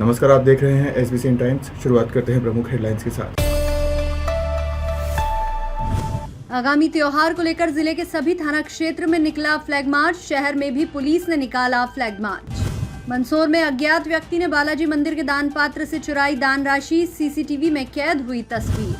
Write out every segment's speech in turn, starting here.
नमस्कार, आप देख रहे हैं एसबीसी इन टाइम्स। शुरुआत करते हैं प्रमुख हेडलाइंस के साथ। आगामी त्योहार को लेकर जिले के सभी थाना क्षेत्र में निकला फ्लैग मार्च। शहर में भी पुलिस ने निकाला फ्लैग मार्च। मंदसौर में अज्ञात व्यक्ति ने बालाजी मंदिर के दान पात्र से चुराई दान राशि। सीसीटीवी में कैद हुई तस्वीर।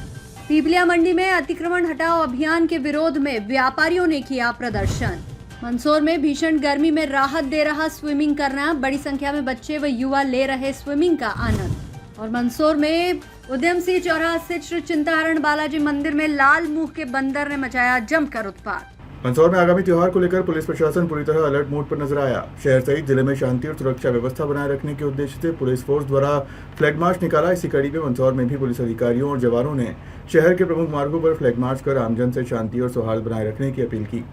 पीपलिया मंडी में अतिक्रमण हटाओ अभियान के विरोध में व्यापारियों ने किया प्रदर्शन। मंदसौर में भीषण गर्मी में राहत दे रहा स्विमिंग करना। बड़ी संख्या में बच्चे व युवा ले रहे स्विमिंग का आनंद। और मंदसौर में उद्यम सिंह चौराहा स्थित श्री चिंताहरण बालाजी मंदिर में लाल मुंह के बंदर ने मचाया जमकर उत्पात। मंदसौर में आगामी त्योहार को लेकर पुलिस प्रशासन पूरी तरह अलर्ट मोड पर नजर आया। शहर सहित जिले में शांति और सुरक्षा व्यवस्था बनाए रखने के उद्देश्य से पुलिस फोर्स द्वारा फ्लैग मार्च निकाला। इसी कड़ी में मंदसौर में भी पुलिस अधिकारियों और जवानों ने शहर के प्रमुख मार्गों पर फ्लैग मार्च कर आमजन से शांति और सौहार्द बनाए रखने की अपील की।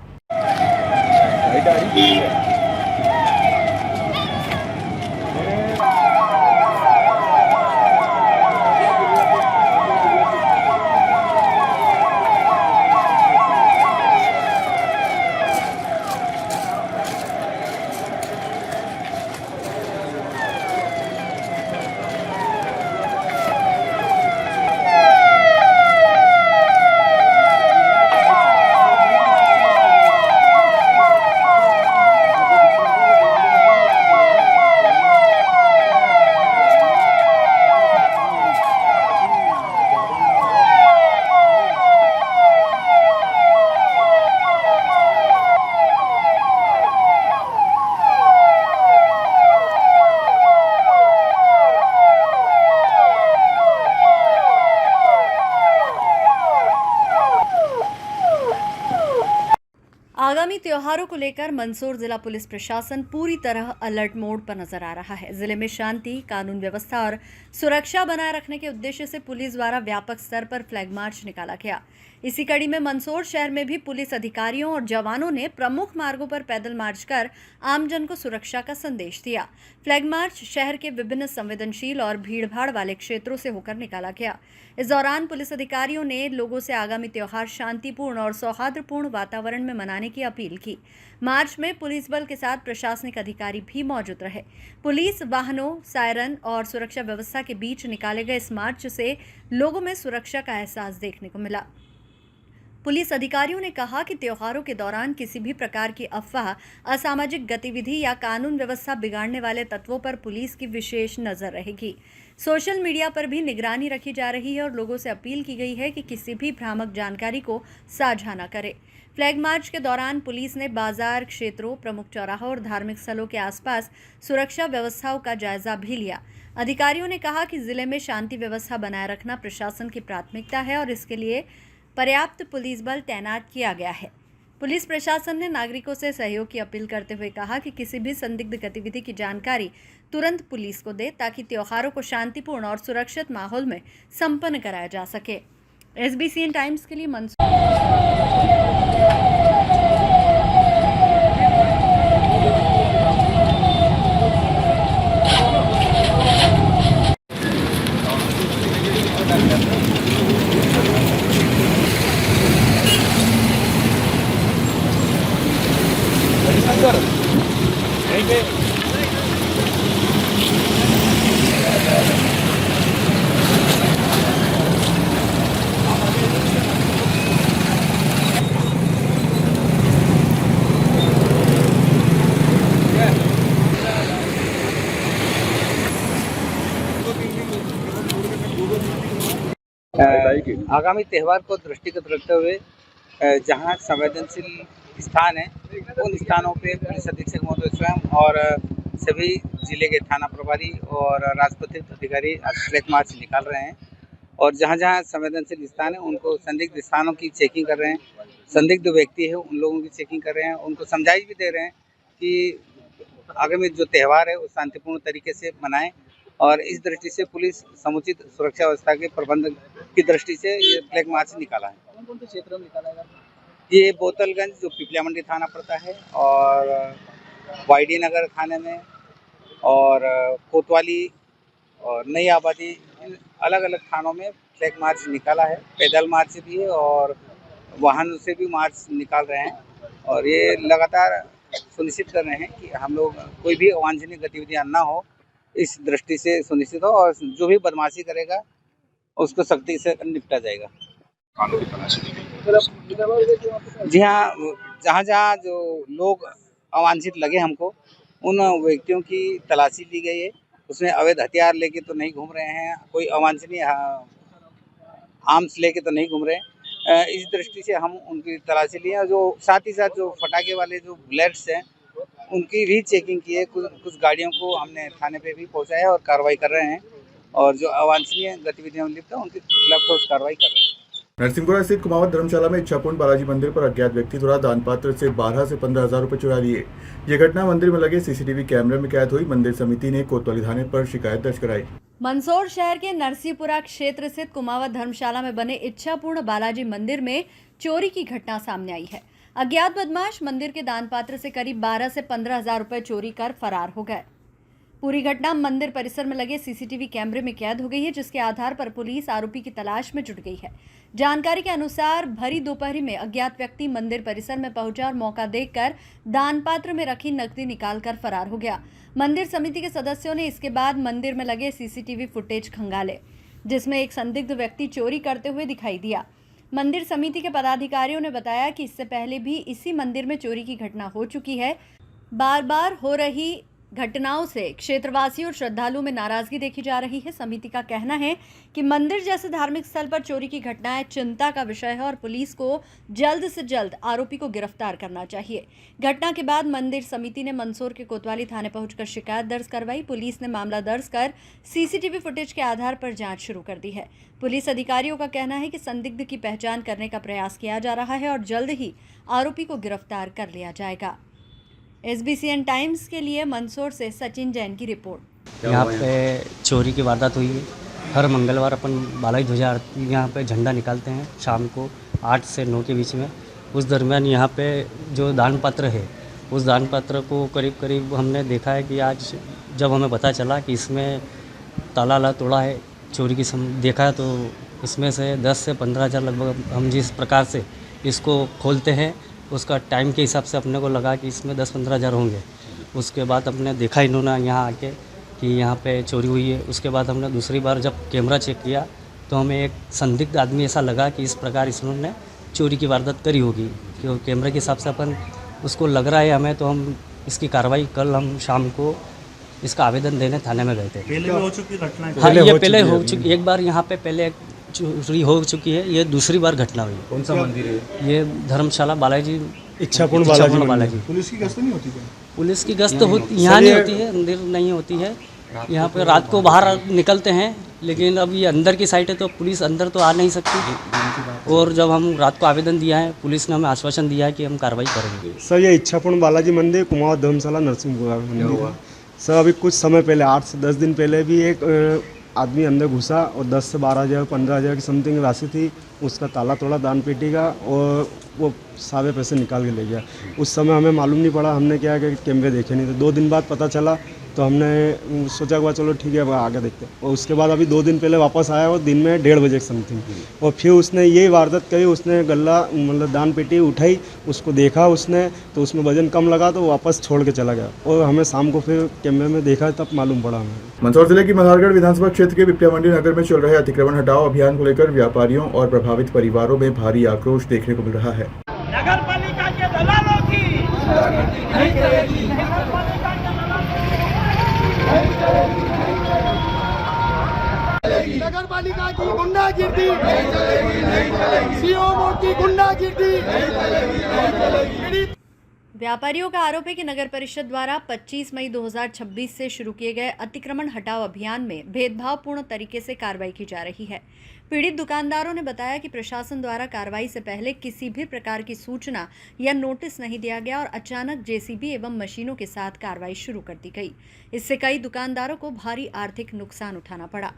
आगामी त्योहारों को लेकर मंदसौर जिला पुलिस प्रशासन पूरी तरह अलर्ट मोड पर नजर आ रहा है। जिले में शांति, कानून व्यवस्था और सुरक्षा बनाए रखने के उद्देश्य से पुलिस द्वारा व्यापक स्तर पर फ्लैग मार्च निकाला गया। इसी कड़ी में मंदसौर शहर में भी पुलिस अधिकारियों और जवानों ने प्रमुख मार्गों पर पैदल मार्च कर आमजन को सुरक्षा का संदेश दिया। फ्लैग मार्च शहर के विभिन्न संवेदनशील और भीड़भाड़ वाले क्षेत्रों से होकर निकाला गया। इस दौरान पुलिस अधिकारियों ने लोगों से आगामी त्योहार शांतिपूर्ण और सौहार्दपूर्ण वातावरण में मनाने की अपील की। मार्च में पुलिस बल के साथ प्रशासनिक अधिकारी भी मौजूद रहे। पुलिस वाहनों, सायरन और सुरक्षा व्यवस्था के बीच निकाले गए इस मार्च से लोगों में सुरक्षा का एहसास देखने को मिला। पुलिस अधिकारियों ने कहा कि त्योहारों के दौरान किसी भी प्रकार की अफवाह, असामाजिक गतिविधि या कानून व्यवस्था बिगाड़ने वाले तत्वों पर पुलिस की विशेष नजर रहेगी। सोशल मीडिया पर भी निगरानी रखी जा रही है और लोगों से अपील की गई है कि किसी भी भ्रामक जानकारी को साझा न करें। फ्लैग मार्च के दौरान पुलिस ने बाजार क्षेत्रों, प्रमुख चौराहों और धार्मिक स्थलों के आसपास सुरक्षा व्यवस्थाओं का जायजा भी लिया। अधिकारियों ने कहा कि जिले में शांति व्यवस्था बनाए रखना प्रशासन की प्राथमिकता है और इसके लिए पर्याप्त पुलिस बल तैनात किया गया है। पुलिस प्रशासन ने नागरिकों से सहयोग की अपील करते हुए कहा कि किसी भी संदिग्ध गतिविधि की जानकारी तुरंत पुलिस को दे ताकि त्योहारों को शांतिपूर्ण और सुरक्षित माहौल में संपन्न कराया जा सके। एसबीसी इन टाइम्स के लिए मंदसौर। आगामी त्यौहार को दृष्टिगत रखते हुए जहां संवेदनशील स्थान है उन स्थानों पे पुलिस अधीक्षक महोदय स्वयं और सभी जिले के थाना प्रभारी और राजपत्रित अधिकारी फ्लैग मार्च निकाल रहे हैं और जहां जहां संवेदनशील स्थान है उनको संदिग्ध स्थानों की चेकिंग कर रहे हैं। संदिग्ध व्यक्ति है उन लोगों की चेकिंग कर रहे हैं, उनको समझाइश भी दे रहे हैं कि आगामी जो त्यौहार है वो शांतिपूर्ण तरीके से मनाएं और इस दृष्टि से पुलिस समुचित सुरक्षा व्यवस्था के प्रबंध की दृष्टि से ये फ्लैग मार्च निकाला है। कौन-कौन से क्षेत्रों में निकाला गया? ये बोतलगंज जो पीपलिया मंडी थाना पड़ता है और वाईडी नगर थाने में और कोतवाली और नई आबादी, इन अलग अलग थानों में फ्लैग मार्च निकाला है। पैदल मार्च भी है और वाहन से भी मार्च निकाल रहे हैं और ये लगातार सुनिश्चित कर रहे हैं कि हम लोग कोई भी अवांछनीय गतिविधियां ना हो। इस दृष्टि से सुनिश्चित हो और जो भी बदमाशी करेगा उसको सख्ती से निपटा जाएगा। कानूनी तलाशी ली गई। जी हाँ, जहाँ जहाँ जो लोग अवांछित लगे हमको, उन व्यक्तियों की तलाशी ली गई है। उसमें अवैध हथियार लेके तो नहीं घूम रहे हैं, कोई अवांछनीय आर्म्स लेके तो नहीं घूम रहे हैं। इस दृष्टि से हम उनकी तलाशी लिए और जो साथ ही साथ जो फटाके वाले जो बुलेट्स हैं उनकी भी चेकिंग की है। कुछ गाड़ियों को हमने थाने पे भी पहुंचाया है और कार्रवाई कर रहे हैं और जो अवांछनीय गतिविधियों में लिप्त है उनके खिलाफ ठोस कार्रवाई कर रहे हैं। नरसिंहपुरा स्थित कुमावत धर्मशाला में इच्छापूर्ण बालाजी मंदिर पर अज्ञात व्यक्ति द्वारा दान पात्र से 12 से 15,000 रुपए चुरा लिए। ये घटना मंदिर में लगे सीसीटीवी कैमरे में कैद हुई। मंदिर समिति ने कोतवाली थाने पर शिकायत दर्ज कराई। मंदसौर शहर के नरसिंहपुरा क्षेत्र स्थित कुमावत धर्मशाला में बने इच्छापूर्ण बालाजी मंदिर में चोरी की घटना सामने आई है। अज्ञात बदमाश मंदिर के दान पात्र से करीब 12 से 15,000 रुपए चोरी कर फरार हो गए। पूरी घटना मंदिर परिसर में लगे सीसीटीवी कैमरे में कैद हो गई है, जिसके आधार पर पुलिस आरोपी की तलाश में जुट गई है। जानकारी के अनुसार भरी दोपहरी में अज्ञात व्यक्ति मंदिर परिसर में पहुंचा और मौका देखकर दान पात्र में रखी नकदी निकालकर फरार हो गया। मंदिर समिति के सदस्यों ने इसके बाद मंदिर में लगे सीसीटीवी फुटेज खंगाले, जिसमें एक संदिग्ध व्यक्ति चोरी करते हुए दिखाई दिया। मंदिर समिति के पदाधिकारियों ने बताया कि इससे पहले भी इसी मंदिर में चोरी की घटना हो चुकी है। बार बार हो रही घटनाओं से क्षेत्रवासियों और श्रद्धालुओं में नाराजगी देखी जा रही है। समिति का कहना है कि मंदिर जैसे धार्मिक स्थल पर चोरी की घटनाएं चिंता का विषय है और पुलिस को जल्द से जल्द आरोपी को गिरफ्तार करना चाहिए। घटना के बाद मंदिर समिति ने मंदसौर के कोतवाली थाने पहुंचकर शिकायत दर्ज करवाई। पुलिस ने मामला दर्ज कर सीसीटीवी फुटेज के आधार पर जांच शुरू कर दी है। पुलिस अधिकारियों का कहना है कि संदिग्ध की पहचान करने का प्रयास किया जा रहा है और जल्द ही आरोपी को गिरफ्तार कर लिया जाएगा। SBCN टाइम्स के लिए मंदसौर से सचिन जैन की रिपोर्ट। यहाँ पे चोरी की वारदात हुई है। हर मंगलवार अपन बालाई ध्वजा आरती यहाँ पे झंडा निकालते हैं शाम को 8 से 9 के बीच में। उस दरमियान यहाँ पे जो दान पात्र है उस दान पात्र को करीब हमने देखा है कि आज जब हमें पता चला कि इसमें ताला तोड़ा है, चोरी की देखा तो इसमें से 10 से 15,000 लगभग हम जिस प्रकार से इसको खोलते हैं उसका टाइम के हिसाब से अपने को लगा कि इसमें 10-15,000 होंगे। उसके बाद हमने देखा इन्होंने यहाँ आके कि यहाँ पे चोरी हुई है। उसके बाद हमने दूसरी बार जब कैमरा चेक किया तो हमें एक संदिग्ध आदमी ऐसा लगा कि इस प्रकार इन्होंने चोरी की वारदात करी होगी। क्योंकि कैमरे के हिसाब से अपन उसको लग रहा है हमें, तो हम इसकी कार्रवाई कल हम शाम को इसका आवेदन देने थाने में गए थे। पहले भी हो चुकी घटना? हाँ, ये पहले हो चुकी, एक बार यहाँ पे पहले चोरी हो चुकी है। ये दूसरी बार घटना हुई। कौन सा मंदिर है? ये धर्मशाला बालाजी इच्छापूर्ण बालाजी। पुलिस की गश्त नहीं होती क्या? पुलिस की गश्त यहाँ नहीं होती है, अंदर नहीं होती है। यहाँ पे रात को बाहर निकलते हैं, लेकिन अब ये अंदर की साइड है तो पुलिस अंदर तो आ नहीं सकती। और जब हम रात को आवेदन दिया है, पुलिस ने हमें आश्वासन दिया है कि हम कार्रवाई करेंगे। सर, ये इच्छापूर्ण बालाजी मंदिर कुमावत धर्मशाला नरसिंहपुरा मंदिर। सर, अभी कुछ समय पहले 8 से 10 दिन पहले भी एक आदमी अंदर घुसा और 10 से 12,000 15,000 की समथिंग राशि थी, उसका ताला तोड़ा दान पेटी का और वो सारे पैसे निकाल के ले गया। उस समय हमें मालूम नहीं पड़ा, हमने क्या कि कैमरे देखे नहीं थे। 2 दिन बाद पता चला तो हमने सोचा कि चलो ठीक है अब आगे देखते हैं। और उसके बाद अभी 2 दिन पहले वापस आया और दिन में 1:30 बजे समथिंग, और फिर उसने यही वारदात करी। उसने गल्ला मतलब दान पेटी उठाई, उसको देखा उसने तो उसमें वजन कम लगा तो वापस छोड़ के चला गया। और हमें शाम को फिर कैमरे में देखा तब मालूम पड़ा हमें। मंदसौर जिले की मल्हारगढ़ विधानसभा क्षेत्र के विप्या मंडी नगर में चल रहे अतिक्रमण हटाओ अभियान को लेकर व्यापारियों और प्रभावित परिवारों में भारी आक्रोश देखने को मिल रहा है। नगर पालिका के दलालों की नहीं चलेगी। नगर पालिका की गुंडागिर्दी नहीं चलेगी। सीओ की गुंडागिर्दी नहीं चलेगी। व्यापारियों का आरोप है कि नगर परिषद द्वारा 25 मई 2026 से शुरू किए गए अतिक्रमण हटाओ अभियान में भेदभावपूर्ण तरीके से कार्रवाई की जा रही है। पीड़ित दुकानदारों ने बताया कि प्रशासन द्वारा कार्रवाई से पहले किसी भी प्रकार की सूचना या नोटिस नहीं दिया गया और अचानक जेसीबी एवं मशीनों के साथ कार्रवाई शुरू कर दी गई। इससे कई दुकानदारों को भारी आर्थिक नुकसान उठाना पड़ा।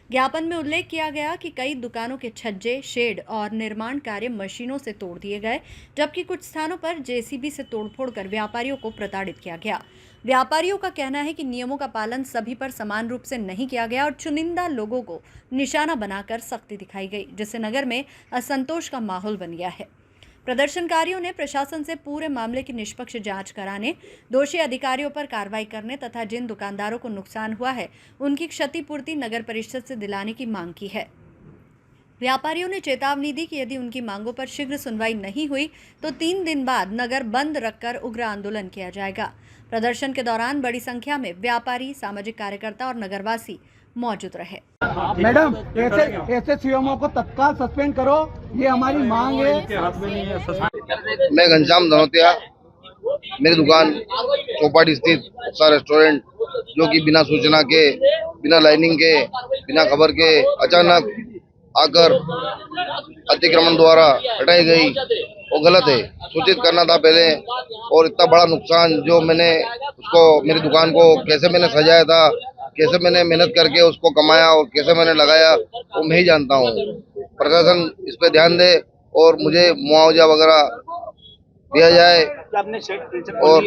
ज्ञापन में उल्लेख किया गया कि कई दुकानों के छज्जे, शेड और निर्माण कार्य मशीनों से तोड़ दिए गए, जबकि कुछ स्थानों पर जेसीबी से तोड़फोड़ कर व्यापारियों को प्रताड़ित किया गया। व्यापारियों का कहना है कि नियमों का पालन सभी पर समान रूप से नहीं किया गया और चुनिंदा लोगों को निशाना बनाकर सख्ती दिखाई गई, जिससे नगर में असंतोष का माहौल बन गया है। प्रदर्शनकारियों ने प्रशासन से पूरे मामले की निष्पक्ष जांच कराने, दोषी अधिकारियों पर कार्रवाई करने तथा जिन दुकानदारों को नुकसान हुआ है उनकी क्षतिपूर्ति नगर परिषद से दिलाने की मांग की है। व्यापारियों ने चेतावनी दी कि यदि उनकी मांगों पर शीघ्र सुनवाई नहीं हुई तो 3 दिन बाद नगर बंद रखकर उग्र आंदोलन किया जाएगा। प्रदर्शन के दौरान बड़ी संख्या में व्यापारी, सामाजिक कार्यकर्ता और नगरवासी मौजूद रहे। मैडम, ऐसे सीएमओ को तत्काल सस्पेंड करो, ये हमारी मांग है। मैं घनश्याम धनोतिया, मेरी दुकान चौपाटी स्थित उत्साह रेस्टोरेंट, जो कि बिना सूचना के, बिना लाइनिंग के, बिना खबर के अचानक आकर अतिक्रमण द्वारा हटाई गई, वो गलत है। सूचित करना था पहले। और इतना बड़ा नुकसान जो मैंने उसको, मेरी दुकान को कैसे मैंने सजाया था, कैसे मैंने मेहनत करके उसको कमाया और कैसे मैंने लगाया, वो मैं ही जानता हूँ। प्रशासन इस पे ध्यान दे और मुझे मुआवजा वगैरह दिया जाए। और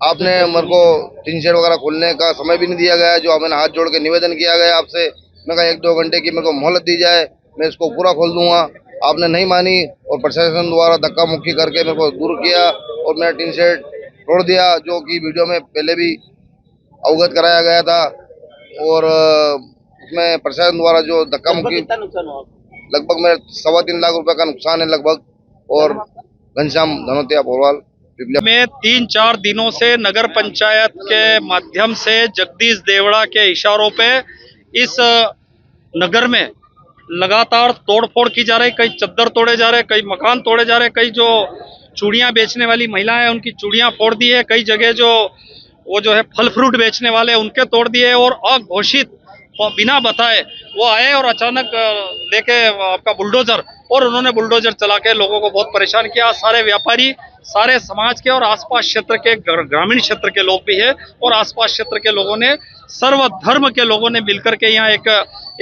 आपने मेरे को टीन शेड वगैरह खोलने का समय भी नहीं दिया गया, जो मैंने हाथ जोड़ के निवेदन किया गया आपसे। मैं कहा 1-2 घंटे की मेरे को मोहलत दी जाए, मैं इसको पूरा खोल दूंगा। आपने नहीं मानी और प्रशासन द्वारा धक्का मुक्की करके मेरे को दूर किया और मेरा टीन शेड तोड़ दिया, जो कि वीडियो में पहले भी अवगत कराया गया था। और उसमें प्रशासन द्वारा जो धक्का मुक्की, लगभग मेरे 3.25 लाख रुपए का नुकसान है लगभग। और घनश्याम धनोतिया भोरवाल में 3-4 दिनों से नगर पंचायत के माध्यम से जगदीश देवड़ा के इशारों पे इस नगर में लगातार तोड़फोड़ की जा रही। कई चद्दर तोड़े जा रहे, कई मकान तोड़े जा रहे, कई जो चूड़ियां बेचने वाली महिलाएं हैं उनकी चूड़ियां फोड़ दी है, कई जगह जो है फल फ्रूट बेचने वाले उनके तोड़ दिए। और अघोषित बिना बताए वो आए और अचानक लेके आपका बुलडोजर, और उन्होंने बुलडोजर चला के लोगों को बहुत परेशान किया। सारे व्यापारी, सारे समाज के और आसपास क्षेत्र के, ग्रामीण क्षेत्र के लोग भी है और आसपास क्षेत्र के लोगों ने, सर्वधर्म के लोगों ने मिलकर के यहाँ एक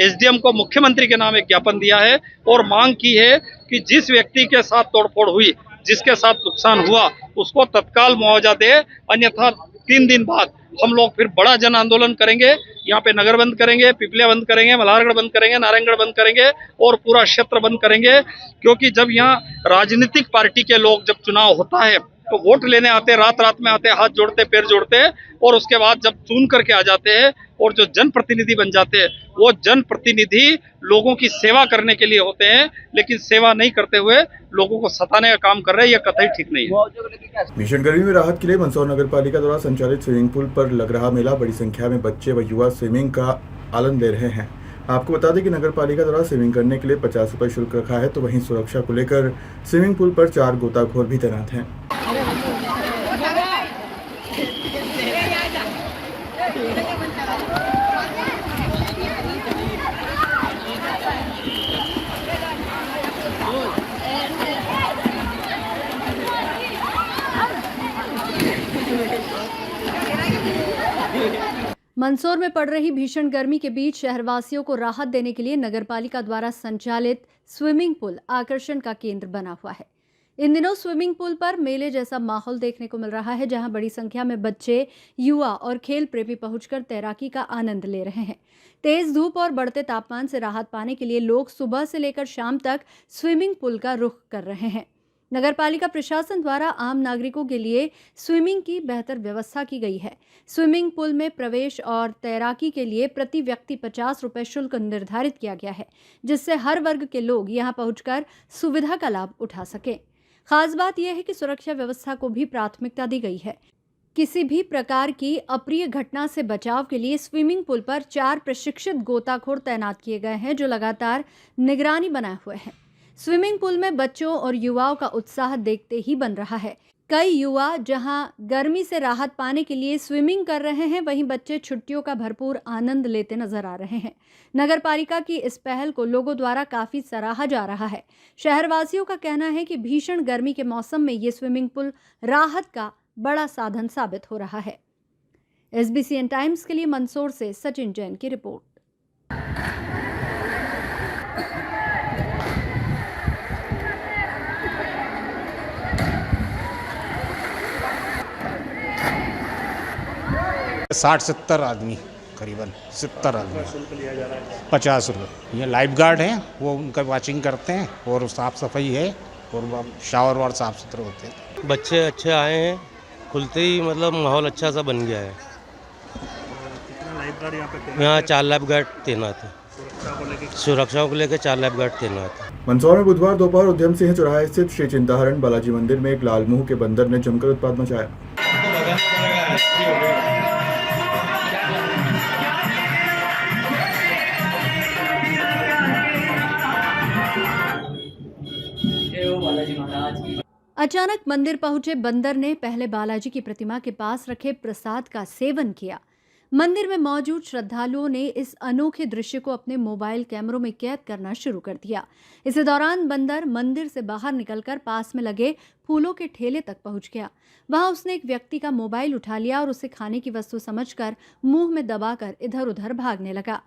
एसडीएम को मुख्यमंत्री के नाम एक ज्ञापन दिया है और मांग की है कि जिस व्यक्ति के साथ तोड़फोड़ हुई, जिसके साथ नुकसान हुआ, उसको तत्काल मुआवजा दे, अन्यथा 3 दिन बाद हम लोग फिर बड़ा जन आंदोलन करेंगे। यहाँ पे नगर बंद करेंगे, पिपलिया बंद करेंगे, मल्हारगढ़ बंद करेंगे, नारायणगढ़ बंद करेंगे और पूरा क्षेत्र बंद करेंगे। क्योंकि जब यहाँ राजनीतिक पार्टी के लोग जब चुनाव होता है तो वोट लेने आते, रात में आते, हाथ जोड़ते, पैर जोड़ते, और उसके बाद जब चुन करके आ जाते हैं और जो जनप्रतिनिधि बन जाते हैं, वो जनप्रतिनिधि लोगों की सेवा करने के लिए होते हैं, लेकिन सेवा नहीं करते हुए लोगों को सताने का काम कर रहे हैं। यह कतई ठीक नहीं है। भीषण गर्मी में राहत के लिए मंदसौर नगर पालिका द्वारा संचालित स्विमिंग पूल पर लग रहा मेला, बड़ी संख्या में बच्चे व युवा स्विमिंग का आनंद ले रहे हैं। आपको बता दें कि नगर पालिका द्वारा स्विमिंग करने के लिए 50 रुपये शुल्क रखा है, तो वहीं सुरक्षा को लेकर स्विमिंग पूल पर 4 गोताखोर भी तैनात हैं। मंदसौर में पड़ रही भीषण गर्मी के बीच शहरवासियों को राहत देने के लिए नगरपालिका द्वारा संचालित स्विमिंग पूल आकर्षण का केंद्र बना हुआ है। इन दिनों स्विमिंग पूल पर मेले जैसा माहौल देखने को मिल रहा है, जहां बड़ी संख्या में बच्चे, युवा और खेल प्रेमी पहुंचकर तैराकी का आनंद ले रहे हैं। तेज धूप और बढ़ते तापमान से राहत पाने के लिए लोग सुबह से लेकर शाम तक स्विमिंग पूल का रुख कर रहे हैं। नगरपालिका प्रशासन द्वारा आम नागरिकों के लिए स्विमिंग की बेहतर व्यवस्था की गई है। स्विमिंग पूल में प्रवेश और तैराकी के लिए प्रति व्यक्ति 50 रुपये शुल्क निर्धारित किया गया है, जिससे हर वर्ग के लोग यहां पहुंचकर सुविधा का लाभ उठा सकें। खास बात यह है कि सुरक्षा व्यवस्था को भी प्राथमिकता दी गई है। किसी भी प्रकार की अप्रिय घटना से बचाव के लिए स्विमिंग पूल पर 4 प्रशिक्षित गोताखोर तैनात किए गए हैं, जो लगातार निगरानी बनाए हुए हैं। स्विमिंग पूल में बच्चों और युवाओं का उत्साह देखते ही बन रहा है। कई युवा जहां गर्मी से राहत पाने के लिए स्विमिंग कर रहे हैं, वहीं बच्चे छुट्टियों का भरपूर आनंद लेते नजर आ रहे हैं। नगरपालिका की इस पहल को लोगों द्वारा काफी सराहा जा रहा है। शहरवासियों का कहना है कि भीषण गर्मी के मौसम में ये स्विमिंग पूल राहत का बड़ा साधन साबित हो रहा है। SBCN टाइम्स के लिए मंदसौर से सचिन जैन की रिपोर्ट। साठ 70 आदमी, करीबन 70 आदमी। शुल्क लिया जा रहा है 50 रुपये। ये लाइफ गार्ड हैं, वो उनका वॉचिंग करते हैं और साफ़ सफाई है और शावर वार साफ सुथरे होते हैं। बच्चे अच्छे आए हैं, खुलते ही मतलब माहौल अच्छा सा बन गया है। यहाँ 4 लाइफ गार्ड तैनात है, सुरक्षा को लेकर 4 लाइफ गार्ड तैनात है। मंदसौर में बुधवार दोपहर उद्यम सिंह चौराहे स्थित श्री चिंताहरण बालाजी मंदिर में एक लाल मुंह के बंदर ने जमकर उत्पात मचाया। अचानक मंदिर पहुंचे बंदर ने पहले बालाजी की प्रतिमा के पास रखे प्रसाद का सेवन किया। मंदिर में मौजूद श्रद्धालुओं ने इस अनोखे दृश्य को अपने मोबाइल कैमरों में कैद करना शुरू कर दिया। इसी दौरान बंदर मंदिर से बाहर निकलकर पास में लगे फूलों के ठेले तक पहुंच गया। वहां उसने एक व्यक्ति का मोबाइल उठा लिया और उसे खाने की वस्तु समझकर मुंह में दबाकर इधर उधर भागने लगा।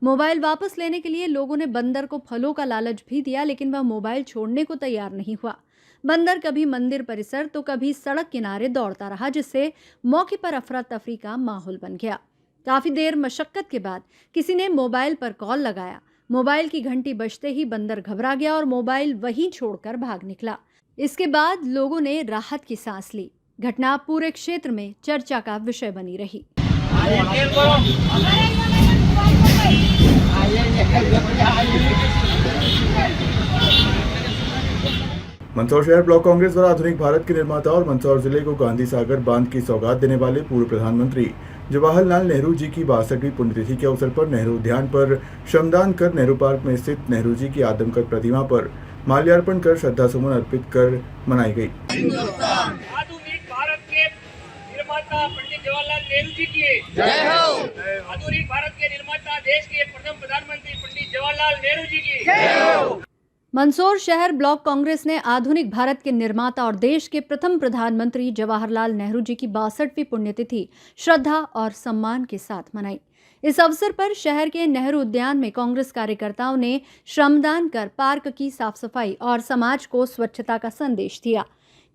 मोबाइल वापस लेने के लिए लोगों ने बंदर को फलों का लालच भी दिया, लेकिन वह मोबाइल छोड़ने को तैयार नहीं हुआ। बंदर कभी मंदिर परिसर तो कभी सड़क किनारे दौड़ता रहा, जिससे मौके पर अफरा तफरी का माहौल बन गया। काफी देर मशक्कत के बाद किसी ने मोबाइल पर कॉल लगाया। मोबाइल की घंटी बजते ही बंदर घबरा गया और मोबाइल वहीं छोड़कर भाग निकला। इसके बाद लोगों ने राहत की सांस ली। घटना पूरे क्षेत्र में चर्चा का विषय बनी रही। मंदसौर शहर ब्लॉक कांग्रेस द्वारा आधुनिक भारत के निर्माता और मंदसौर जिले को गांधी सागर बांध की सौगात देने वाले पूर्व प्रधानमंत्री जवाहरलाल नेहरू जी की 62वीं पुण्यतिथि के अवसर पर नेहरू उद्यान पर श्रमदान कर नेहरू पार्क में स्थित नेहरू जी की आदमकद प्रतिमा पर माल्यार्पण कर श्रद्धा सुमन अर्पित कर मनाई गई। आधुनिक भारत के निर्माता पंडित जवाहरलाल नेहरू जी की जय हो। आधुनिक भारत के निर्माता देश के प्रथम प्रधानमंत्री पंडित जवाहरलाल नेहरू जी की जय हो। मंदसौर शहर ब्लॉक कांग्रेस ने आधुनिक भारत के निर्माता और देश के प्रथम प्रधानमंत्री जवाहरलाल नेहरू जी की 62वीं पुण्यतिथि श्रद्धा और सम्मान के साथ मनाई। इस अवसर पर शहर के नेहरू उद्यान में कांग्रेस कार्यकर्ताओं ने श्रमदान कर पार्क की साफ सफाई और समाज को स्वच्छता का संदेश दिया।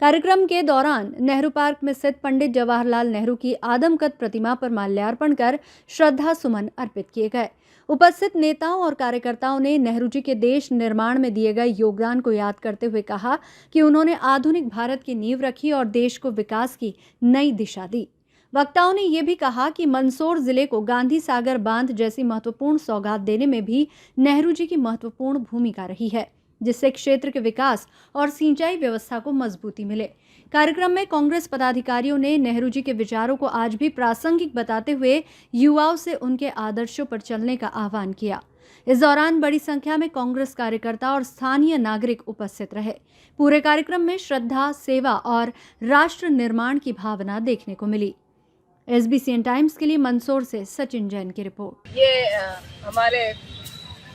कार्यक्रम के दौरान नेहरू पार्क में स्थित पंडित जवाहरलाल नेहरू की आदमकद प्रतिमा पर माल्यार्पण कर श्रद्धा सुमन अर्पित किए गए। उपस्थित नेताओं और कार्यकर्ताओं ने नेहरू जी के देश निर्माण में दिए गए योगदान को याद करते हुए कहा कि उन्होंने आधुनिक भारत की नींव रखी और देश को विकास की नई दिशा दी। वक्ताओं ने यह भी कहा कि मंदसौर जिले को गांधी सागर बांध जैसी महत्वपूर्ण सौगात देने में भी नेहरू जी की महत्वपूर्ण भूमिका रही है, जिससे क्षेत्र के विकास और सिंचाई व्यवस्था को मजबूती मिले। कार्यक्रम में कांग्रेस पदाधिकारियों ने नेहरू जी के विचारों को आज भी प्रासंगिक बताते हुए युवाओं से उनके आदर्शों पर चलने का आह्वान किया। इस दौरान बड़ी संख्या में कांग्रेस कार्यकर्ता और स्थानीय नागरिक उपस्थित रहे। पूरे कार्यक्रम में श्रद्धा, सेवा और राष्ट्र निर्माण की भावना देखने को मिली। SBCN टाइम्स के लिए मंदसौर से सचिन जैन की रिपोर्ट। ये हमारे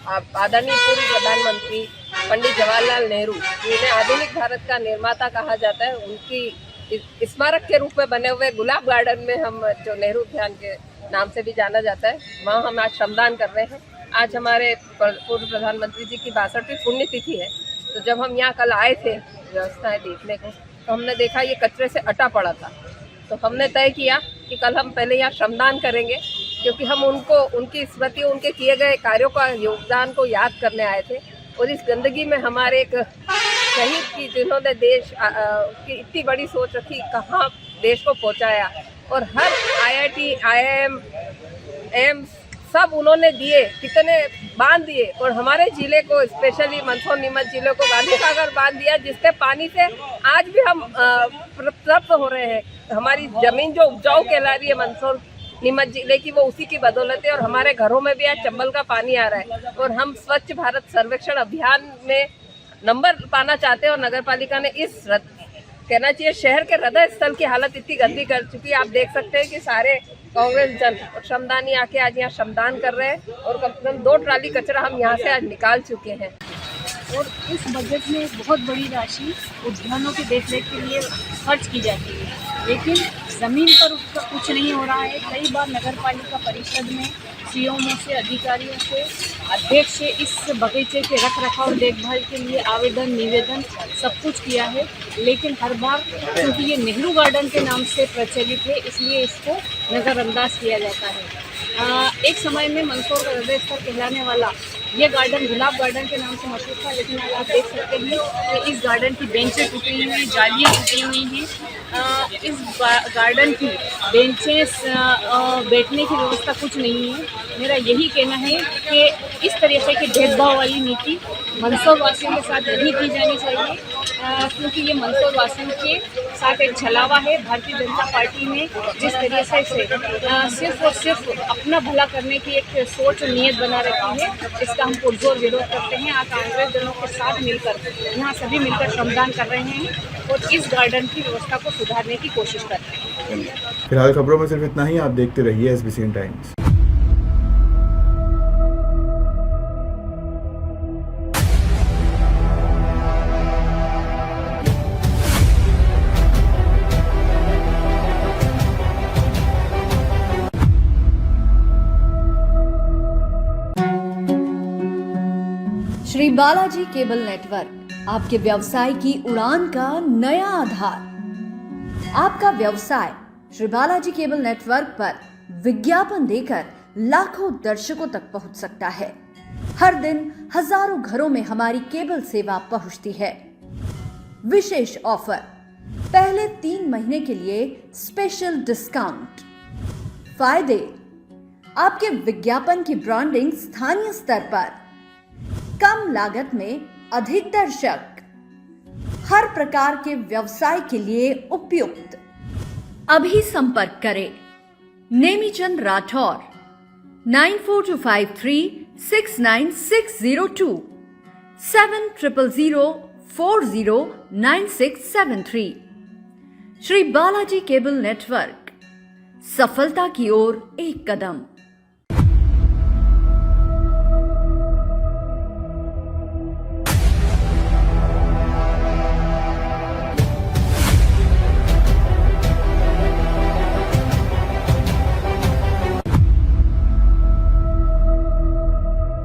आदरणीय पूर्व प्रधानमंत्री पंडित जवाहरलाल नेहरू जिन्हें आधुनिक भारत का निर्माता कहा जाता है, उनकी स्मारक के रूप में बने हुए गुलाब गार्डन में हम जो नेहरू उद्यान के नाम से भी जाना जाता है, वहाँ हम आज श्रमदान कर रहे हैं। आज हमारे पूर्व प्रधानमंत्री जी की 62वीं पुण्यतिथि है। तो जब हम यहाँ कल आए थे व्यवस्थाएं देखने को, तो हमने देखा ये कचरे से अटा पड़ा था। तो हमने तय किया कि कल हम पहले यहाँ श्रमदान करेंगे, क्योंकि हम उनको, उनकी स्मृति, उनके किए गए कार्यों का योगदान को याद करने आए थे। और इस गंदगी में हमारे एक शहीद की, जिन्होंने देश की इतनी बड़ी सोच रखी, कहाँ देश को पहुँचाया, और हर IIT, IIM, एम्स सब उन्होंने दिए, कितने बांध दिए। और हमारे जिले को, स्पेशली मंदसौर नीमच जिले को गांधी सागर बांध दिया, जिसके पानी से आज भी हम तृप्त हो रहे हैं। हमारी जमीन जो उपजाऊ कहला रही है मंदसौर नीमच जिले की, वो उसी की बदौलत है। और हमारे घरों में भी आज चंबल का पानी आ रहा है। और हम स्वच्छ भारत सर्वेक्षण अभियान में नंबर पाना चाहते हैं। और नगर पालिका ने इस कहना चाहिए शहर के हृदय स्थल की हालत इतनी गंदी कर चुकी है। आप देख सकते हैं कि सारे कांग्रेस जन श्रमदानी आके आज यहाँ श्रमदान कर रहे हैं। और कम से कम 2 ट्राली कचरा हम यहाँ से आज निकाल चुके हैं। और इस बजट में बहुत बड़ी राशि उद्यानों की देखरेख के लिए खर्च की जाती है, लेकिन ज़मीन पर उसका कुछ नहीं हो रहा है। कई बार नगर पालिका परिषद में सीओओ से, अधिकारियों से, अध्यक्ष से इस बगीचे के रख रखाव देखभाल के लिए आवेदन, निवेदन सब कुछ किया है, लेकिन हर बार क्योंकि ये नेहरू गार्डन के नाम से प्रचलित है, इसलिए इसको नज़रअंदाज किया जाता है। एक समय में मंदसौर का हृदय स्थल कहलाने वाला ये गार्डन गुलाब गार्डन के नाम से मशहूर था, लेकिन आज आप देख सकते हैं कि इस गार्डन की बेंचें टूटी हुई हैं, जालियाँ टूटी हुई हैं। इस गार्डन की बेंचेस बैठने की व्यवस्था कुछ नहीं है। मेरा यही कहना है कि इस तरीके की भेदभाव वाली नीति मंदसौर वासियों के साथ नहीं की जानी चाहिए, क्योंकि ये मंदसौर वासियों के साथ एक छलावा है। भारतीय जनता पार्टी ने जिस तरीके से सिर्फ और सिर्फ अपना भला करने की एक सोच और नीयत बना रखी है, इसका हम पुरजोर विरोध करते हैं। आज कांग्रेस दलों के साथ मिलकर यहाँ सभी मिलकर श्रमदान कर रहे हैं और इस गार्डन की व्यवस्था को सुधारने की कोशिश कर रहे हैं। फिलहाल खबरों में सिर्फ इतना ही। आप देखते रहिए SBCN times. Shri Balaji cable network आपके व्यवसाय की उड़ान का नया आधार। आपका व्यवसाय श्री बालाजी केबल नेटवर्क पर विज्ञापन देकर लाखों दर्शकों तक पहुंच सकता है। हर दिन हजारों घरों में हमारी केबल सेवा पहुंचती है। विशेष ऑफर, पहले 3 महीने के लिए स्पेशल डिस्काउंट। फायदे, आपके विज्ञापन की ब्रांडिंग स्थानीय स्तर पर, कम लागत में अधिक दर्शक, हर प्रकार के व्यवसाय के लिए उपयुक्त। अभी संपर्क करें नेमीचंद राठौर 9425369602 7000409673। श्री बालाजी केबल नेटवर्क, सफलता की ओर एक कदम।